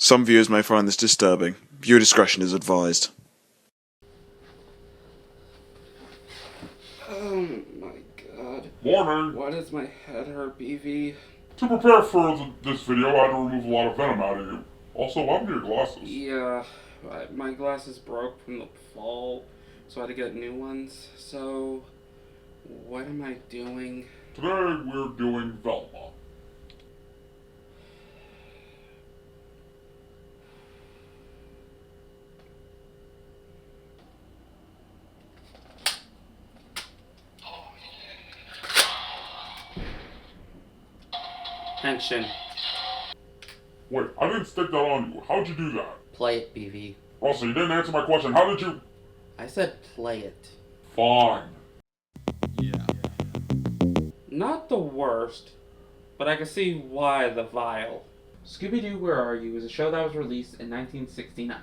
Some viewers may find this disturbing. Viewer discretion is advised. Oh my god. Morning! Why does my head hurt, BV? To prepare for this video, I had to remove a lot of venom out of you. Also, what happened to your glasses? Yeah, my glasses broke from the fall, so I had to get new ones. So, what am I doing? Today, we're doing Velma. Tension. Wait, I didn't stick that on you. How'd you do that? Play it, BV. Also, you didn't answer my question. How did you... I said play it. Fine. Not the worst, but I can see why the vial. Scooby-Doo, Where Are You is a show that was released in 1969.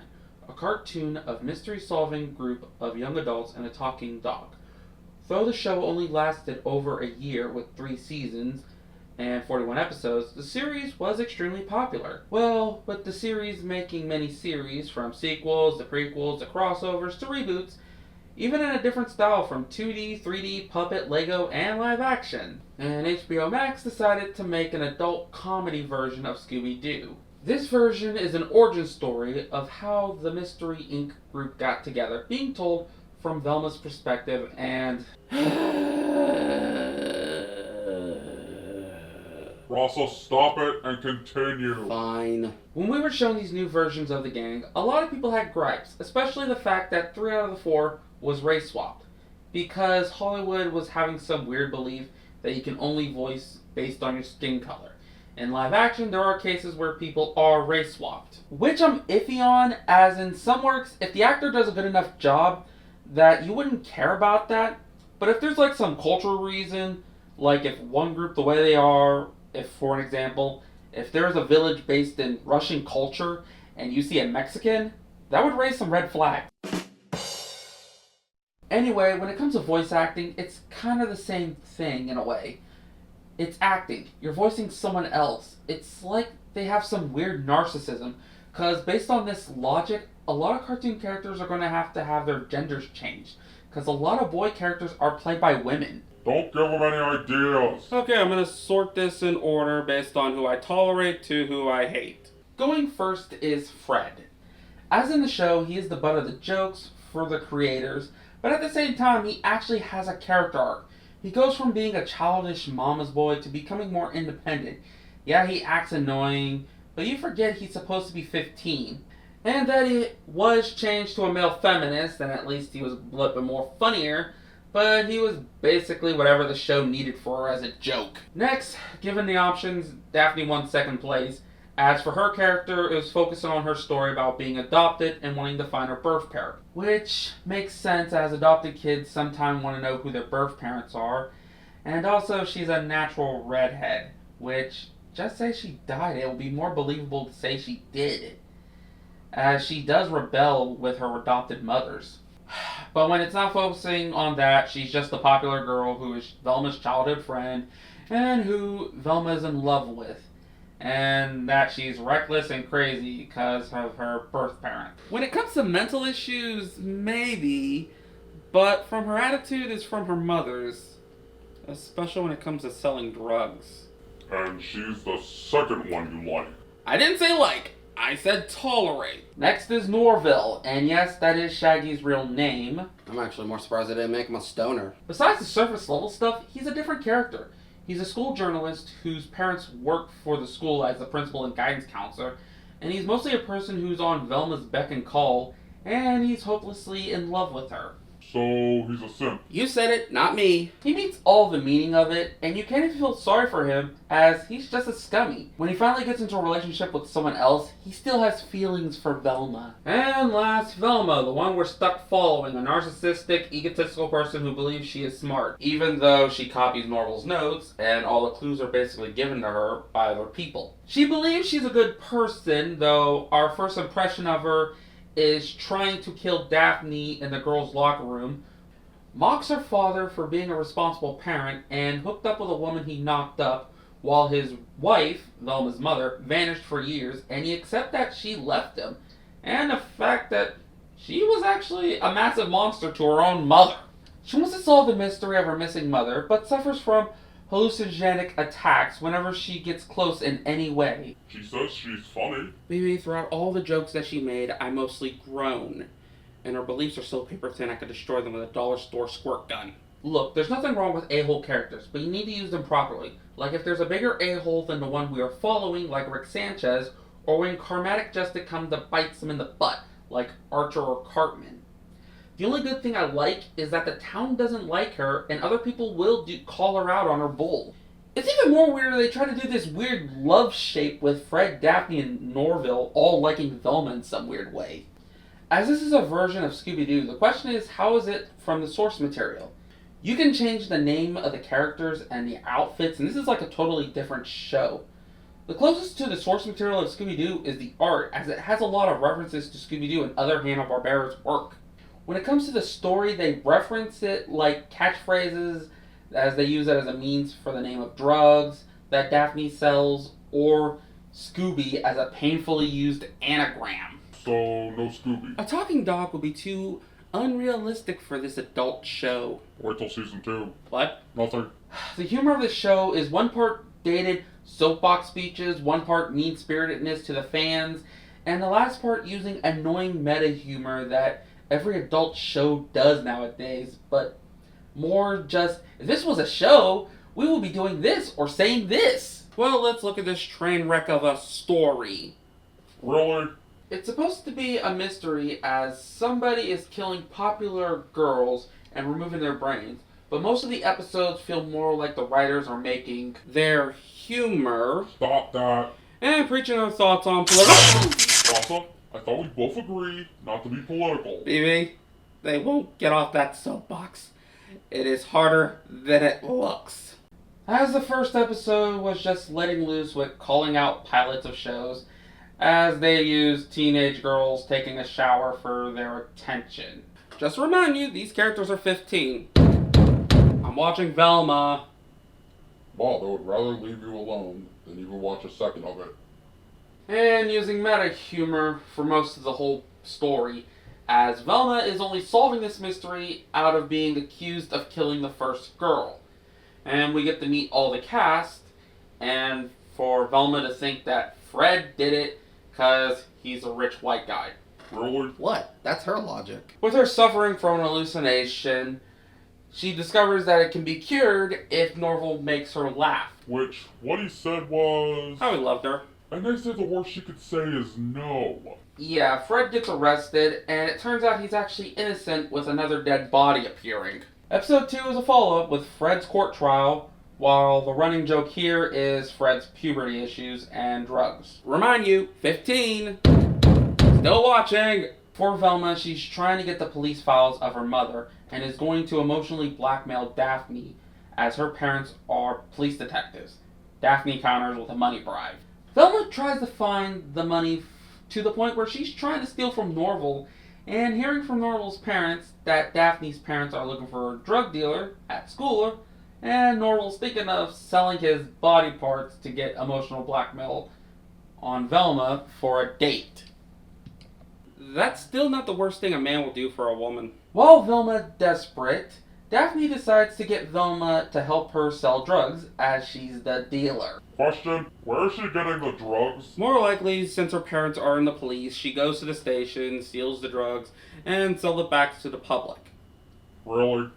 A cartoon of mystery-solving group of young adults and a talking dog. Though the show only lasted over a year with 3 seasons and 41 episodes, the series was extremely popular. Well, with the series making many series, from sequels to prequels to crossovers to reboots, even in a different style from 2D, 3D, puppet, Lego, and live action. And HBO Max decided to make an adult comedy version of Scooby-Doo. This version is an origin story of how the Mystery Inc. group got together, being told from Velma's perspective, and... Rasa, stop it and continue. Fine. When we were shown these new versions of the gang, a lot of people had gripes, especially the fact that 3 out of the 4 was race swapped, because Hollywood was having some weird belief that you can only voice based on your skin color. In live action, there are cases where people are race swapped, which I'm iffy on, as in some works, if the actor does a good enough job, that you wouldn't care about that. But if there's like some cultural reason, like if one group the way they are, if for an example, if there's a village based in Russian culture and you see a Mexican, that would raise some red flags. Anyway, when it comes to voice acting, it's kind of the same thing in a way. It's acting. You're voicing someone else. It's like they have some weird narcissism, because based on this logic, a lot of cartoon characters are going to have their genders changed, because a lot of boy characters are played by women. Don't give them any ideas. Okay, I'm going to sort this in order based on who I tolerate to who I hate. Going first is Fred. As in the show, he is the butt of the jokes for the creators, but at the same time, he actually has a character arc. He goes from being a childish mama's boy to becoming more independent. Yeah, he acts annoying, but you forget he's supposed to be 15. And that he was changed to a male feminist, and at least he was a little bit more funnier, but he was basically whatever the show needed for her as a joke. Next, given the options, Daphne won second place. As for her character, it was focusing on her story about being adopted and wanting to find her birth parent. Which makes sense, as adopted kids sometimes want to know who their birth parents are. And also, she's a natural redhead, which, just say she died, it will be more believable to say she did, as she does rebel with her adopted mothers. But when it's not focusing on that, she's just a popular girl who is Velma's childhood friend and who Velma is in love with. And that she's reckless and crazy because of her birth parent. When it comes to mental issues, maybe, but from her attitude is from her mother's, especially when it comes to selling drugs. And she's the second one you like. I didn't say like, I said tolerate. Next is Norville, and yes, that is Shaggy's real name. I'm actually more surprised they didn't make him a stoner. Besides the surface level stuff, he's a different character. He's a school journalist whose parents work for the school as the principal and guidance counselor, and he's mostly a person who's on Velma's beck and call, and he's hopelessly in love with her. So, he's a simp. You said it, not me. He meets all the meaning of it, and you can't even feel sorry for him, as he's just a scummy. When he finally gets into a relationship with someone else, he still has feelings for Velma. And last, Velma, the one we're stuck following, a narcissistic, egotistical person who believes she is smart, even though she copies Norval's notes, and all the clues are basically given to her by other people. She believes she's a good person, though our first impression of her is trying to kill Daphne in the girls' locker room, mocks her father for being a responsible parent, and hooked up with a woman he knocked up, while his wife, Velma's mother, vanished for years, and he accepts that she left him, and the fact that she was actually a massive monster to her own mother. She wants to solve the mystery of her missing mother, but suffers from hallucinogenic attacks whenever she gets close in any way. She says she's funny. Maybe throughout all the jokes that she made, I mostly groan, and her beliefs are so paper thin I could destroy them with a dollar store squirt gun. Look, there's nothing wrong with a-hole characters, but you need to use them properly. Like if there's a bigger a-hole than the one we are following, like Rick Sanchez, or when karmatic justice comes to bites him in the butt, like Archer or Cartman. The only good thing I like is that the town doesn't like her, and other people will call her out on her bull. It's even more weird they try to do this weird love shape with Fred, Daphne, and Norville all liking Velma in some weird way. As this is a version of Scooby-Doo, the question is, how is it from the source material? You can change the name of the characters and the outfits, and this is like a totally different show. The closest to the source material of Scooby-Doo is the art, as it has a lot of references to Scooby-Doo and other Hanna-Barbera's work. When it comes to the story, they reference it like catchphrases, as they use it as a means for the name of drugs that Daphne sells, or Scooby as a painfully used anagram. So, no Scooby. A talking dog would be too unrealistic for this adult show. Wait till season 2. What? Nothing. The humor of the show is one part dated soapbox speeches, one part mean-spiritedness to the fans, and the last part using annoying meta-humor that every adult show does nowadays, but more just, if this was a show, we would be doing this or saying this. Well, let's look at this train wreck of a story. Really? It's supposed to be a mystery as somebody is killing popular girls and removing their brains, but most of the episodes feel more like the writers are making their humor Stop that. and preaching their thoughts on political. Rasa, I thought we both agreed not to be political. BB, they won't get off that soapbox. It is harder than it looks. As the first episode was just letting loose with calling out pilots of shows, as they use teenage girls taking a shower for their attention. Just to remind you, these characters are 15. I'm watching Velma. Bob, I would rather leave you alone than even watch a second of it. And using meta humor for most of the whole story, as Velma is only solving this mystery out of being accused of killing the first girl. And we get to meet all the cast, and for Velma to think that Fred did it because he's a rich white guy. Really? What? That's her logic. With her suffering from an hallucination, she discovers that it can be cured if Norval makes her laugh. Which, what he said was... How he loved her. And they said the worst she could say is no. Yeah, Fred gets arrested, and it turns out he's actually innocent with another dead body appearing. Episode 2 is a follow-up with Fred's court trial, while the running joke here is Fred's puberty issues and drugs. Remind you, 15! Still watching! For Velma, she's trying to get the police files of her mother, and is going to emotionally blackmail Daphne, as her parents are police detectives. Daphne counters with a money bribe. Velma tries to find the money to the point where she's trying to steal from Norval, and hearing from Norval's parents that Daphne's parents are looking for a drug dealer at school, and Norval's thinking of selling his body parts to get emotional blackmail on Velma for a date. That's still not the worst thing a man will do for a woman. While Velma desperate, Daphne decides to get Velma to help her sell drugs, as she's the dealer. Question, where is she getting the drugs? More likely, since her parents are in the police, she goes to the station, steals the drugs, and sells it back to the public. Really?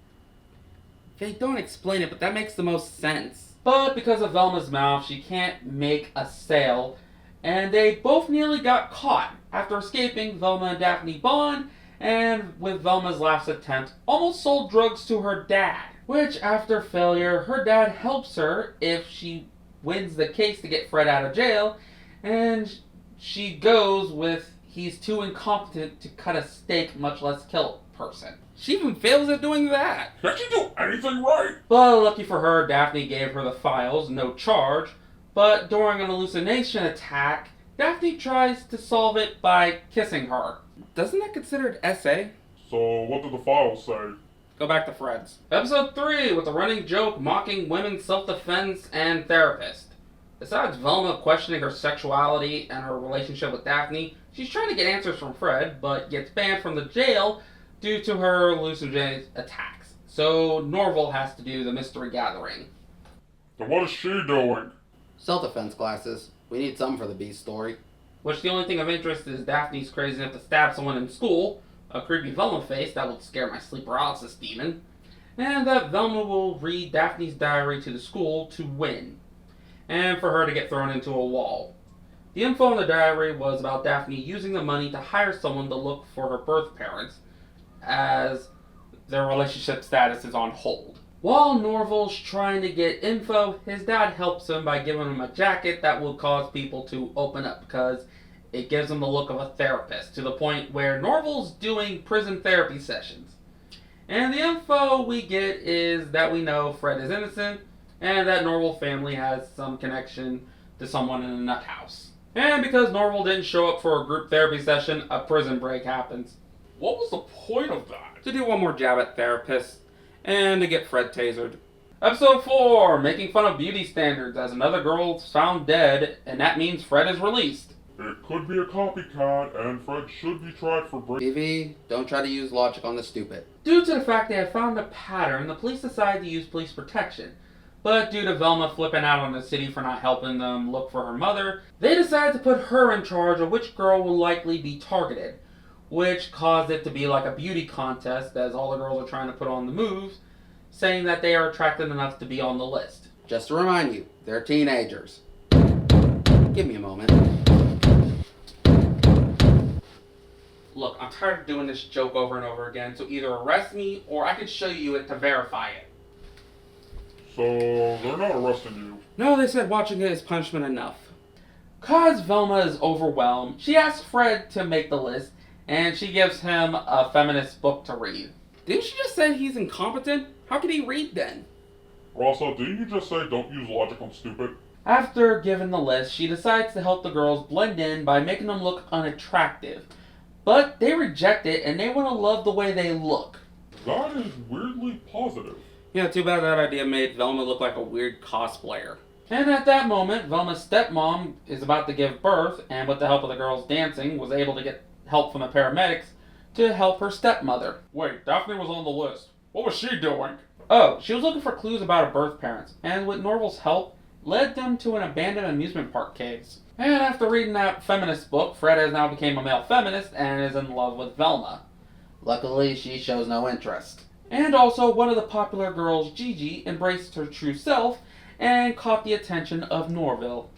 They don't explain it, but that makes the most sense. But because of Velma's mouth, she can't make a sale, and they both nearly got caught. After escaping, Velma and Daphne bond, and with Velma's last attempt, almost sold drugs to her dad. Which, after failure, her dad helps her if she wins the case to get Fred out of jail, and she goes with he's too incompetent to cut a steak, much less kill a person. She even fails at doing that. Can't she do anything right? But lucky for her, Daphne gave her the files, no charge, but during an hallucination attack, Daphne tries to solve it by kissing her. Doesn't that considered SA? So, what did the files say? Go back to Fred's. Episode 3 with a running joke mocking women's self-defense and therapist. Besides Velma questioning her sexuality and her relationship with Daphne, she's trying to get answers from Fred, but gets banned from the jail due to her hallucinogenic attacks. So Norval has to do the mystery gathering. Then what is she doing? Self-defense classes. We need some for the Beast story. Which the only thing of interest is Daphne's crazy enough to stab someone in school, a creepy Velma face that would scare my sleep paralysis demon, and that Velma will read Daphne's diary to the school to win, and for her to get thrown into a wall. The info in the diary was about Daphne using the money to hire someone to look for her birth parents, as their relationship status is on hold. While Norval's trying to get info, his dad helps him by giving him a jacket that will cause people to open up, because it gives him the look of a therapist, to the point where Norval's doing prison therapy sessions. And the info we get is that we know Fred is innocent, and that Norval family has some connection to someone in a nut house. And because Norval didn't show up for a group therapy session, a prison break happens. What was the point of that? To do one more jab at therapists, and to get Fred tasered. Episode 4, making fun of beauty standards as another girl's found dead, and that means Fred is released. It could be a copycat, and Fred should be tried for Vivi, don't try to use logic on the stupid. Due to the fact they had found a pattern, the police decided to use police protection. But due to Velma flipping out on the city for not helping them look for her mother, they decided to put her in charge of which girl will likely be targeted, which caused it to be like a beauty contest as all the girls are trying to put on the moves, saying that they are attractive enough to be on the list. Just to remind you, they're teenagers. Give me a moment. Look, I'm tired of doing this joke over and over again, so either arrest me or I can show you it to verify it. So, they're not arresting you. No, they said watching it is punishment enough. Cause Velma is overwhelmed, she asks Fred to make the list, and she gives him a feminist book to read. Didn't she just say he's incompetent? How could he read then? Rasa, didn't you just say don't use logic on stupid? After given the list, she decides to help the girls blend in by making them look unattractive. But they reject it and they want to love the way they look. That is weirdly positive. Yeah, too bad that idea made Velma look like a weird cosplayer. And at that moment, Velma's stepmom is about to give birth, and with the help of the girls dancing, was able to get help from the paramedics to help her stepmother. Wait, Daphne was on the list. What was she doing? Oh, she was looking for clues about her birth parents, and with Norval's help, led them to an abandoned amusement park case. And after reading that feminist book, Fred has now become a male feminist and is in love with Velma. Luckily, she shows no interest. And also, one of the popular girls, Gigi, embraced her true self and caught the attention of Norville.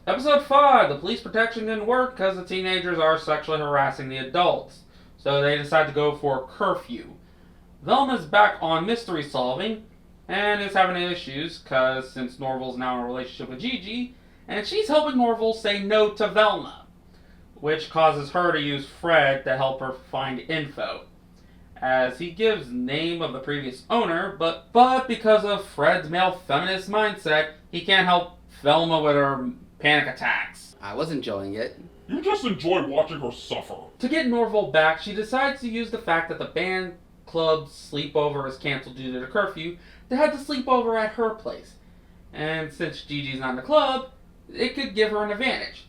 Episode 5, the police protection didn't work because the teenagers are sexually harassing the adults. So they decide to go for a curfew. Velma's back on mystery solving and is having issues because since Norval's now in a relationship with Gigi, and she's helping Norval say no to Velma, which causes her to use Fred to help her find info, as he gives name of the previous owner, but because of Fred's male feminist mindset, he can't help Velma with her panic attacks. I was enjoying it. You just enjoy watching her suffer. To get Norval back, she decides to use the fact that the band club's sleepover is canceled due to the curfew to have the sleepover at her place. And since Gigi's not in the club, it could give her an advantage.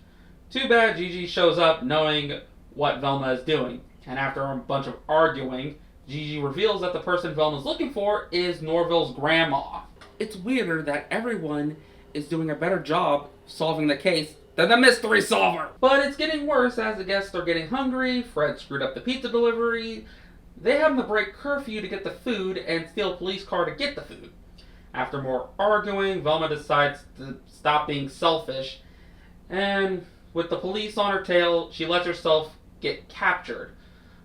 Too bad Gigi shows up knowing what Velma is doing, and after a bunch of arguing, Gigi reveals that the person Velma's looking for is Norville's grandma. It's weirder that everyone is doing a better job solving the case than the mystery solver. But it's getting worse as the guests are getting hungry, Fred screwed up the pizza delivery, they have to break curfew to get the food and steal a police car to get the food. After more arguing, Velma decides to stop being selfish, and with the police on her tail, she lets herself get captured,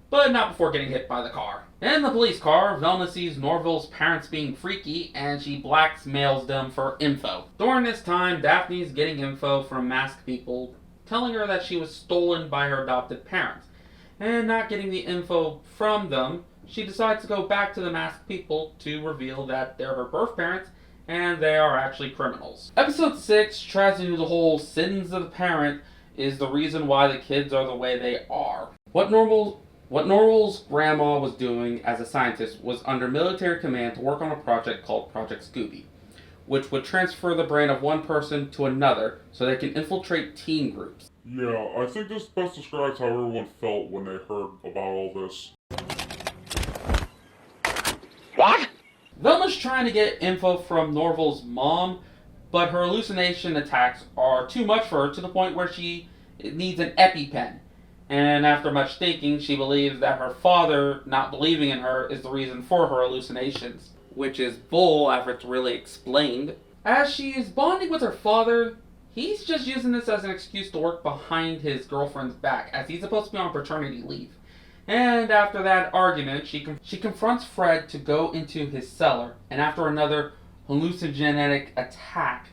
but not before getting hit by the car. In the police car, Velma sees Norville's parents being freaky, and she blackmails them for info. During this time, Daphne's getting info from masked people, telling her that she was stolen by her adopted parents. And not getting the info from them, she decides to go back to the masked people to reveal that they're her birth parents, and they are actually criminals. Episode 6 tries to do the whole sins of the parent is the reason why the kids are the way they are. What Norval's grandma was doing as a scientist was under military command to work on a project called Project Scooby, which would transfer the brain of one person to another so they can infiltrate teen groups. Yeah, I think this best describes how everyone felt when they heard about all this. What? Velma's trying to get info from Norval's mom, but her hallucination attacks are too much for her to the point where she needs an EpiPen. And after much thinking, she believes that her father not believing in her is the reason for her hallucinations, which is bull after it's really explained. As she is bonding with her father, he's just using this as an excuse to work behind his girlfriend's back, as he's supposed to be on paternity leave. And after that argument, she confronts Fred to go into his cellar, and after another hallucinogenic attack,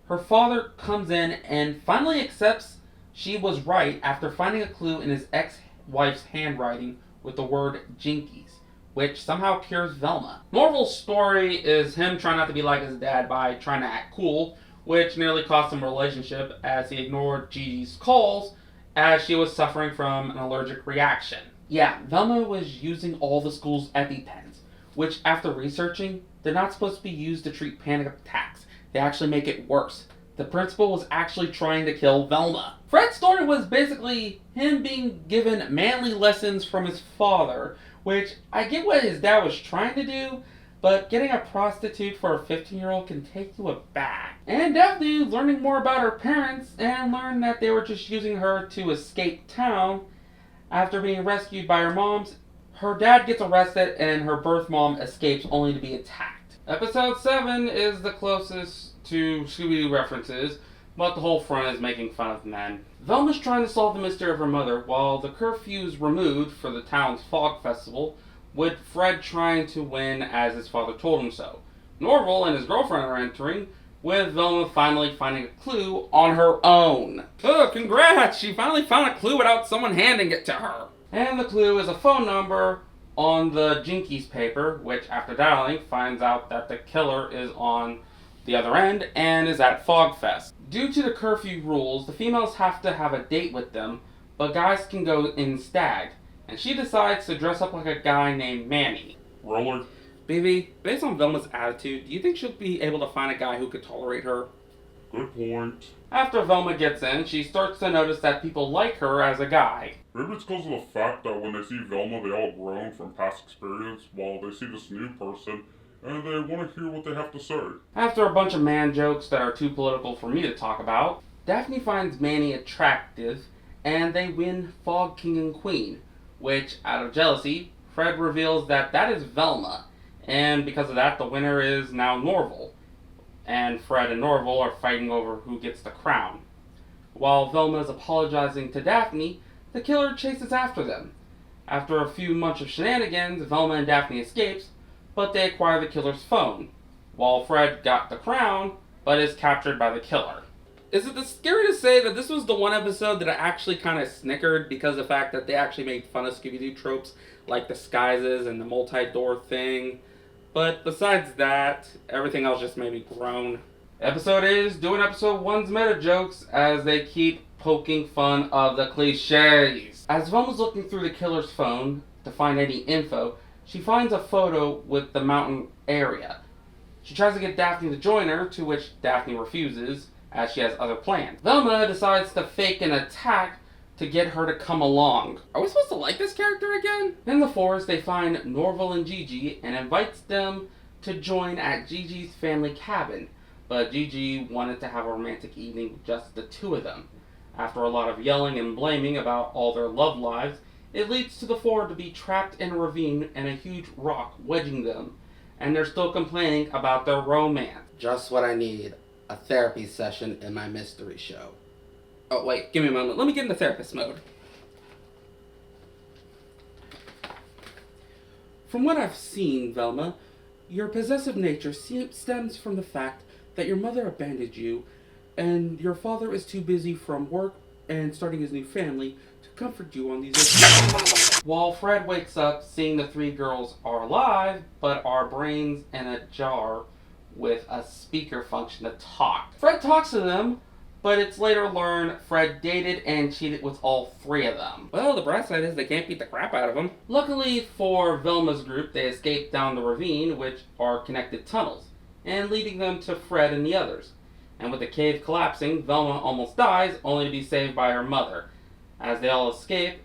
her father comes in and finally accepts she was right after finding a clue in his ex-wife's handwriting with the word Jinkies, which somehow cures Velma. Norval's story is him trying not to be like his dad by trying to act cool, which nearly cost him a relationship as he ignored Gigi's calls as she was suffering from an allergic reaction. Yeah, Velma was using all the school's EpiPens, which after researching, they're not supposed to be used to treat panic attacks. They actually make it worse. The principal was actually trying to kill Velma. Fred's story was basically him being given manly lessons from his father, which I get what his dad was trying to do, but getting a prostitute for a 15-year-old can take you aback. And Daphne learning more about her parents and learned that they were just using her to escape town. After being rescued by her moms, her dad gets arrested and her birth mom escapes only to be attacked. Episode 7 is the closest to Scooby-Doo references, but the whole front is making fun of men. Velma's trying to solve the mystery of her mother while the curfew's removed for the town's fog festival, with Fred trying to win as his father told him so. Norval and his girlfriend are entering, with Velma finally finding a clue on her own. Oh, congrats! She finally found a clue without someone handing it to her. And the clue is a phone number on the Jinkies paper, which after dialing finds out that the killer is on the other end and is at Fogfest. Due to the curfew rules, the females have to have a date with them, but guys can go in stag. And she decides to dress up like a guy named Manny. Really? Baby, based on Velma's attitude, do you think she'll be able to find a guy who could tolerate her? Good point. After Velma gets in, she starts to notice that people like her as a guy. Maybe it's because of the fact that when they see Velma, they all grown from past experience, while they see this new person, and they want to hear what they have to say. After a bunch of man jokes that are too political for me to talk about, Daphne finds Manny attractive, and they win Fog King and Queen, which, out of jealousy, Fred reveals that that is Velma, and because of that, the winner is now Norval, and Fred and Norval are fighting over who gets the crown. While Velma is apologizing to Daphne, the killer chases after them. After a few months of shenanigans, Velma and Daphne escapes, but they acquire the killer's phone, while Fred got the crown, but is captured by the killer. Is it scary to say that this was the one episode that I actually kind of snickered because of the fact that they actually made fun of Scooby-Doo tropes, like disguises and the multi-door thing? But besides that, everything else just made me groan. Episode is doing episode 1's meta jokes as they keep poking fun of the cliches. As Velma's looking through the killer's phone to find any info, she finds a photo with the mountain area. She tries to get Daphne to join her, to which Daphne refuses, as she has other plans. Velma decides to fake an attack to get her to come along. Are we supposed to like this character again? In the forest, they find Norval and Gigi and invites them to join at Gigi's family cabin, but Gigi wanted to have a romantic evening with just the two of them. After a lot of yelling and blaming about all their love lives, it leads to the four to be trapped in a ravine and a huge rock wedging them, and they're still complaining about their romance. Just what I need. A therapy session in my mystery show. Oh, wait, give me a moment. Let me get into therapist mode. From what I've seen, Velma, your possessive nature stems from the fact that your mother abandoned you, and your father is too busy from work and starting his new family to comfort you on these issues. While Fred wakes up seeing the three girls are alive, but are brains in a jar with a speaker function to talk. Fred talks to them, but it's later learned Fred dated and cheated with all three of them. Well, the bright side is they can't beat the crap out of him. Luckily for Velma's group, they escape down the ravine, which are connected tunnels. and leading them to Fred and the others. And with the cave collapsing, Velma almost dies, only to be saved by her mother. As they all escape,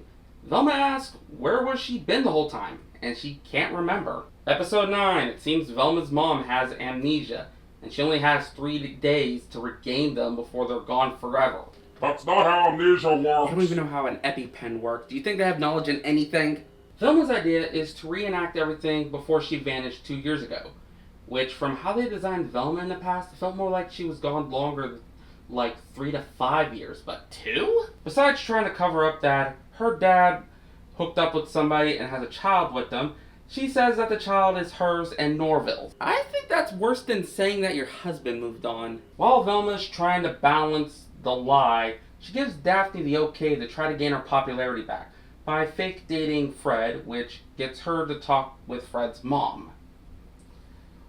Velma asks where was she been the whole time, and she can't remember. Episode 9, it seems Velma's mom has amnesia, and she only has 3 days to regain them before they're gone forever. That's not how amnesia works. I don't even know how an EpiPen works. Do you think they have knowledge in anything? Velma's idea is to reenact everything before she vanished 2 years ago, which from how they designed Velma in the past, it felt more like she was gone longer, like 3 to 5 years, but 2? Besides trying to cover up that her dad hooked up with somebody and has a child with them, she says that the child is hers and Norville's. I think that's worse than saying that your husband moved on. While Velma's trying to balance the lie, she gives Daphne the okay to try to gain her popularity back by fake dating Fred, which gets her to talk with Fred's mom.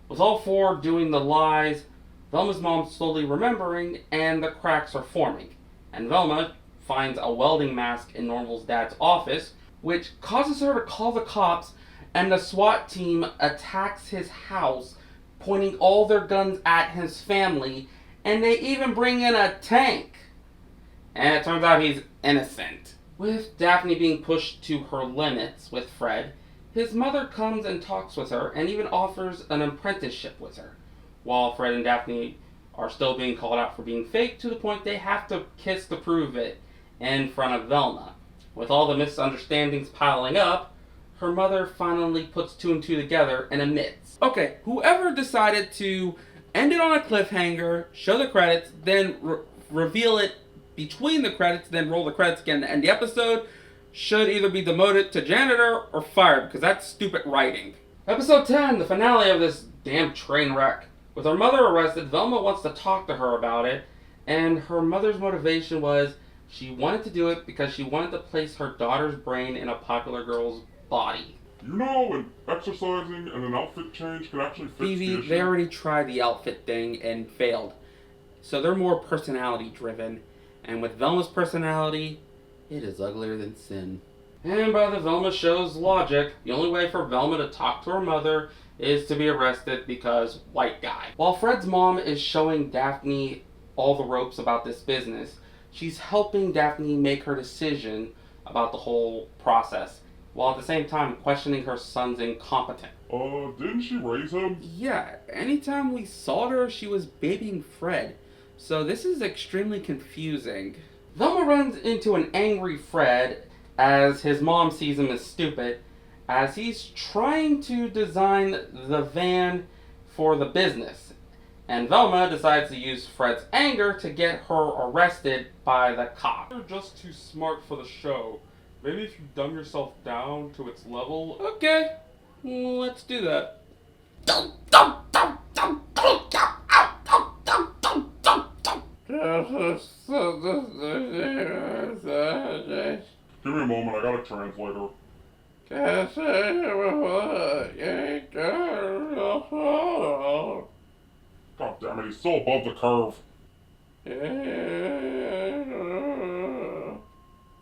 With all four doing the lies, Velma's mom's slowly remembering and the cracks are forming. And Velma finds a welding mask in Norville's dad's office, which causes her to call the cops, and the SWAT team attacks his house, pointing all their guns at his family, and they even bring in a tank. And it turns out he's innocent. With Daphne being pushed to her limits with Fred, his mother comes and talks with her and even offers an apprenticeship with her, while Fred and Daphne are still being called out for being fake to the point they have to kiss to prove it in front of Velma. With all the misunderstandings piling up, her mother finally puts 2 and 2 together and admits. Okay, whoever decided to end it on a cliffhanger, show the credits, then reveal it between the credits, then roll the credits again to end the episode, should either be demoted to janitor or fired, because that's stupid writing. Episode 10, the finale of this damn train wreck. With her mother arrested, Velma wants to talk to her about it, and her mother's motivation was she wanted to do it because she wanted to place her daughter's brain in a popular girl's body. You know, and exercising and an outfit change can actually fix the Phoebe, issue. they already tried the outfit thing and failed. So they're more personality driven. And with Velma's personality, it is uglier than sin. And by the Velma show's logic, the only way for Velma to talk to her mother is to be arrested because white guy. While Fred's mom is showing Daphne all the ropes about this business, she's helping Daphne make her decision about the whole process, while at the same time questioning her son's incompetence. Didn't she raise him? Yeah, anytime we saw her, she was babying Fred. So this is extremely confusing. Velma runs into an angry Fred as his mom sees him as stupid, as he's trying to design the van for the business. And Velma decides to use Fred's anger to get her arrested by the cop. You're just too smart for the show. Maybe if you dumb yourself down to its level. Okay, let's do that. Give me a moment, I got a translator. God damn it, he's so above the curve.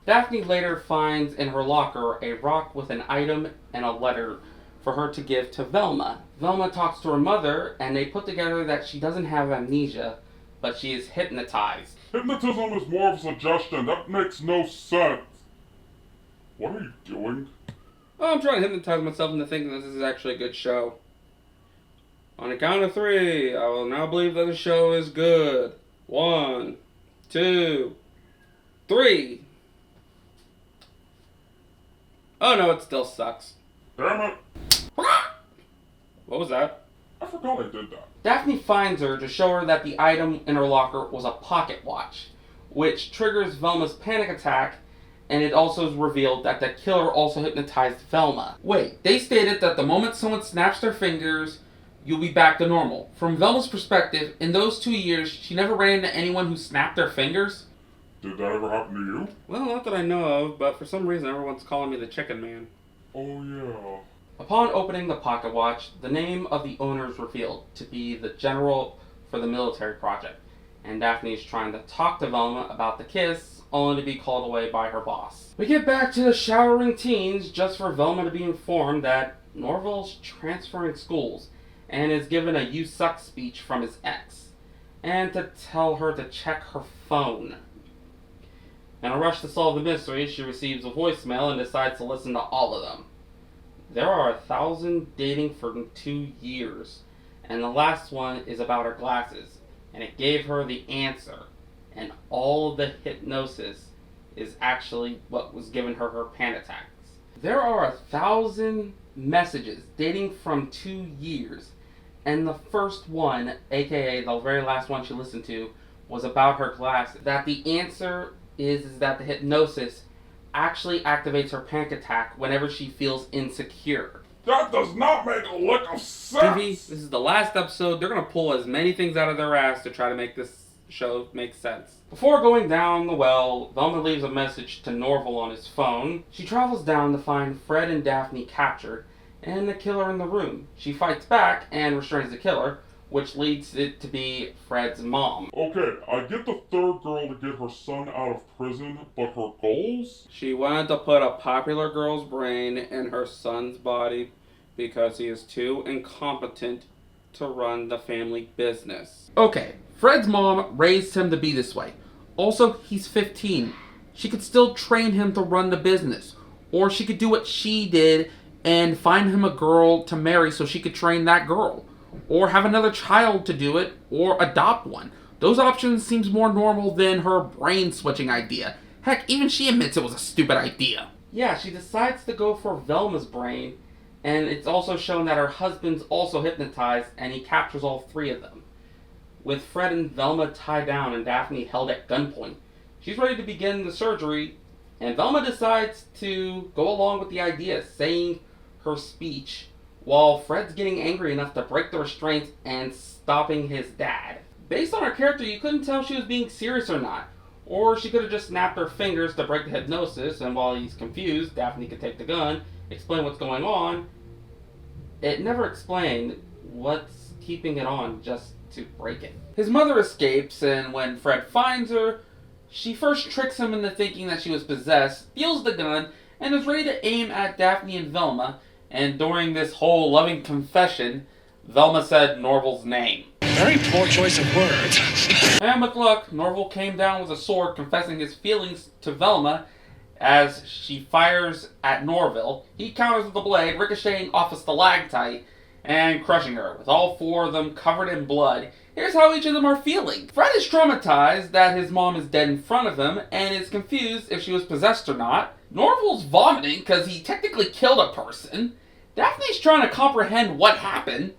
Daphne later finds in her locker a rock with an item and a letter for her to give to Velma. Velma talks to her mother, and they put together that she doesn't have amnesia, but she is hypnotized. Hypnotism is more of a suggestion. That makes no sense. What are you doing? Oh, I'm trying to hypnotize myself into thinking that this is actually a good show. On the count of 3, I will now believe that the show is good. 1, 2, 3. Oh no, it still sucks. Damn it. What was that? I forgot I did that. Daphne finds her to show her that the item in her locker was a pocket watch, which triggers Velma's panic attack, and it also is revealed that the killer also hypnotized Velma. Wait, they stated that the moment someone snaps their fingers, you'll be back to normal. From Velma's perspective, in those 2 years, she never ran into anyone who snapped their fingers. Did that ever happen to you? Well, not that I know of, but for some reason everyone's calling me the Chicken Man. Oh yeah. Upon opening the pocket watch, the name of the owner is revealed to be the general for the military project, and Daphne is trying to talk to Velma about the kiss, only to be called away by her boss. We get back to the showering teens just for Velma to be informed that Norville's transferring schools, and is given a "you suck" speech from his ex, and to tell her to check her phone. In a rush to solve the mystery, she receives a voicemail and decides to listen to all of them. There are 1,000 dating for 2 years, and the last one is about her glasses, and it gave her the answer, and all of the hypnosis is actually what was giving her her panic attacks. There are 1,000 messages dating from 2 years, and the first one, aka the very last one she listened to, was about her glasses. That the answer is that the hypnosis actually activates her panic attack whenever she feels insecure. That does not make a lick of sense! Scooby, this is the last episode. They're going to pull as many things out of their ass to try to make this show make sense. Before going down the well, Velma leaves a message to Norval on his phone. She travels down to find Fred and Daphne captured and the killer in the room. She fights back and restrains the killer, which leads it to be Fred's mom. Okay, I get the third girl to get her son out of prison, but her goals? She wanted to put a popular girl's brain in her son's body because he is too incompetent to run the family business. Okay, Fred's mom raised him to be this way. Also, he's 15. She could still train him to run the business. Or she could do what she did and find him a girl to marry so she could train that girl. Or have another child to do it, or adopt one. Those options seems more normal than her brain switching idea. Heck, even she admits it was a stupid idea. Yeah, she decides to go for Velma's brain, and it's also shown that her husband's also hypnotized, and he captures all 3 of them. With Fred and Velma tied down and Daphne held at gunpoint, she's ready to begin the surgery, and Velma decides to go along with the idea, saying her speech, while Fred's getting angry enough to break the restraints and stopping his dad. Based on her character, you couldn't tell if she was being serious or not. Or she could have just snapped her fingers to break the hypnosis, and while he's confused, Daphne could take the gun, explain what's going on. It never explained what's keeping it on just to break it. His mother escapes, and when Fred finds her, she first tricks him into thinking that she was possessed, steals the gun, and is ready to aim at Daphne and Velma. And during this whole loving confession, Velma said Norval's name. Very poor choice of words. And with luck, Norval came down with a sword confessing his feelings to Velma. As she fires at Norval, he counters with the blade, ricocheting off a stalactite and crushing her. With all 4 of them covered in blood, here's how each of them are feeling. Fred is traumatized that his mom is dead in front of him and is confused if she was possessed or not. Norval's vomiting because he technically killed a person. Daphne's trying to comprehend what happened.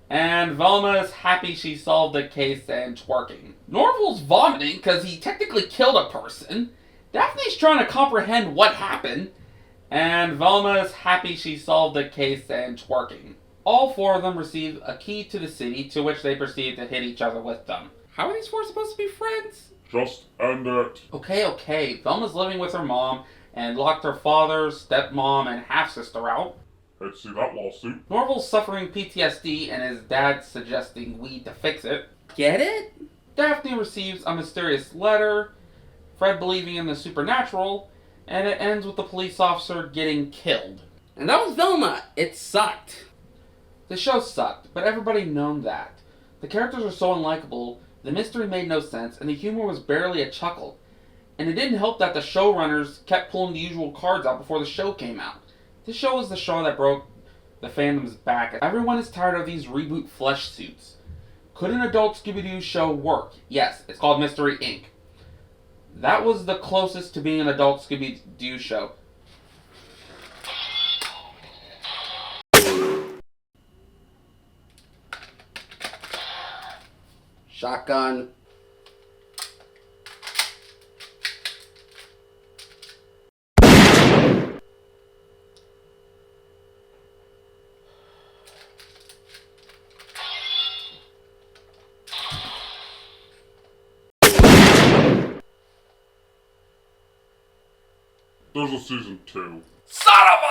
And Velma is happy she solved the case and twerking. Norval's vomiting because he technically killed a person. Daphne's trying to comprehend what happened. And Velma is happy she solved the case and twerking. All 4 of them receive a key to the city, to which they proceed to hit each other with them. How are these 4 supposed to be friends? Just end it. Okay. Velma's living with her mom and locked her father, stepmom, and half-sister out. Hate to see that lawsuit. Norval's suffering PTSD and his dad suggesting weed to fix it. Get it? Daphne receives a mysterious letter, Fred believing in the supernatural, and it ends with the police officer getting killed. And that was Velma. It sucked. The show sucked, but everybody known that. The characters are so unlikable, the mystery made no sense, and the humor was barely a chuckle. And it didn't help that the showrunners kept pulling the usual cards out before the show came out. This show was the show that broke the fandom's back. Everyone is tired of these reboot flesh suits. Could an adult Scooby-Doo show work? Yes, it's called Mystery Inc. That was the closest to being an adult Scooby-Doo show. Shotgun. There's a season 2. Son of